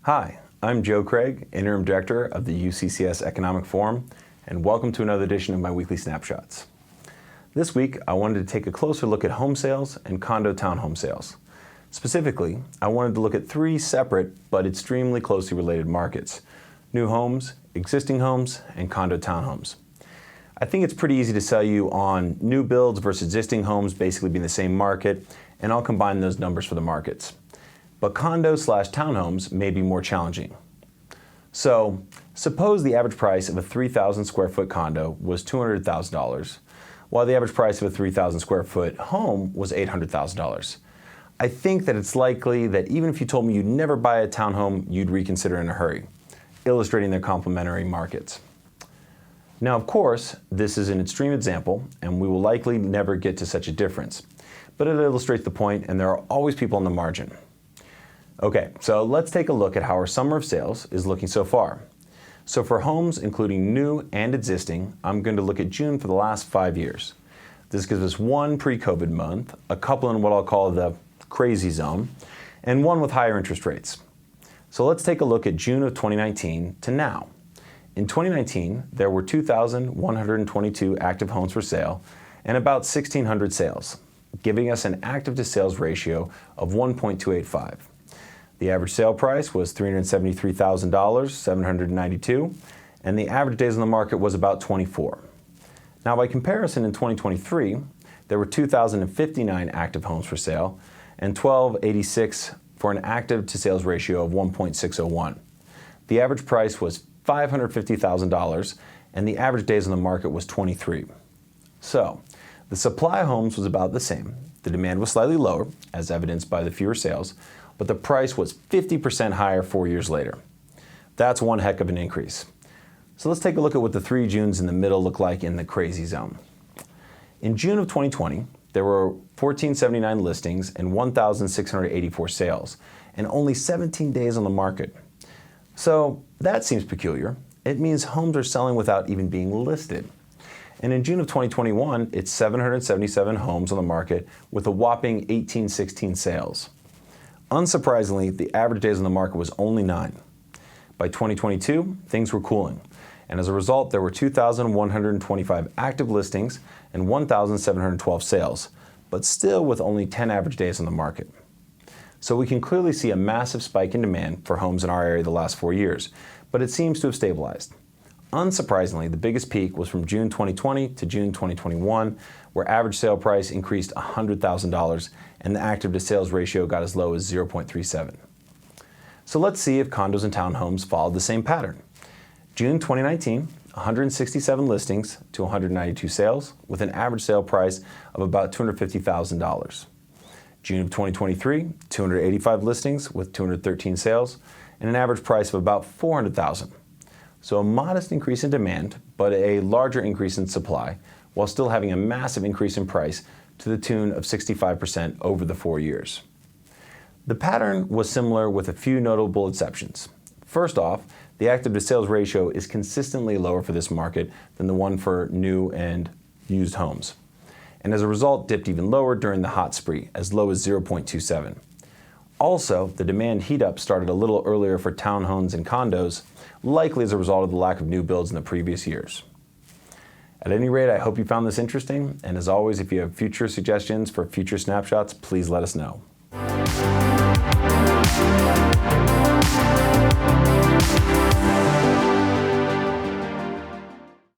Hi, I'm Joe Craig, Interim Director of the UCCS Economic Forum, and welcome to another edition of my weekly snapshots. This week, I wanted to take a closer look at home sales and condo townhome sales. Specifically, I wanted to look at three separate but extremely closely related markets: new homes, existing homes, and condo townhomes. I think it's pretty easy to sell you on new builds versus existing homes basically being the same market, and I'll combine those numbers for the markets. But condos/townhomes may be more challenging. So, suppose the average price of a 3,000 square foot condo was $200,000, while the average price of a 3,000 square foot home was $800,000. I think that it's likely that even if you told me you'd never buy a townhome, you'd reconsider in a hurry, illustrating their complementary markets. Now, of course, this is an extreme example, and we will likely never get to such a difference. But it illustrates the point, and there are always people on the margin. Okay, so let's take a look at how our summer of sales is looking so far. So for homes, including new and existing, I'm going to look at June for the last 5 years. This gives us one pre-COVID month, a couple in what I'll call the crazy zone, and one with higher interest rates. So let's take a look at June of 2019 to now. In 2019, there were 2,122 active homes for sale and about 1,600 sales, giving us an active to sales ratio of 1.285. The average sale price was $373,792, and the average days on the market was about 24. Now, by comparison, in 2023, there were 2,059 active homes for sale and 1,286 for an active to sales ratio of 1.601. The average price was $550,000, and the average days on the market was 23. So, the supply of homes was about the same. The demand was slightly lower, as evidenced by the fewer sales, but the price was 50% higher 4 years later. That's one heck of an increase. So let's take a look at what the 3 Junes in the middle look like in the crazy zone. In June of 2020, there were 1,479 listings and 1,684 sales, and only 17 days on the market. So that seems peculiar. It means homes are selling without even being listed. And in June of 2021, it's 777 homes on the market with a whopping 1,816 sales. Unsurprisingly, the average days on the market was only 9. By 2022, things were cooling, and as a result, there were 2,125 active listings and 1,712 sales, but still with only 10 average days on the market. So we can clearly see a massive spike in demand for homes in our area the last 4 years, but it seems to have stabilized. Unsurprisingly, the biggest peak was from June 2020 to June 2021, where average sale price increased $100,000 and the active to sales ratio got as low as 0.37. So let's see if condos and townhomes followed the same pattern. June 2019, 167 listings to 192 sales with an average sale price of about $250,000. June of 2023, 285 listings with 213 sales and an average price of about $400,000. So a modest increase in demand, but a larger increase in supply, while still having a massive increase in price to the tune of 65% over the 4 years. The pattern was similar with a few notable exceptions. First off, the active to sales ratio is consistently lower for this market than the one for new and used homes, and as a result dipped even lower during the hot spree, as low as 0.27. Also, the demand heat-up started a little earlier for townhomes and condos, likely as a result of the lack of new builds in the previous years. At any rate, I hope you found this interesting, and as always, if you have future suggestions for future snapshots, please let us know.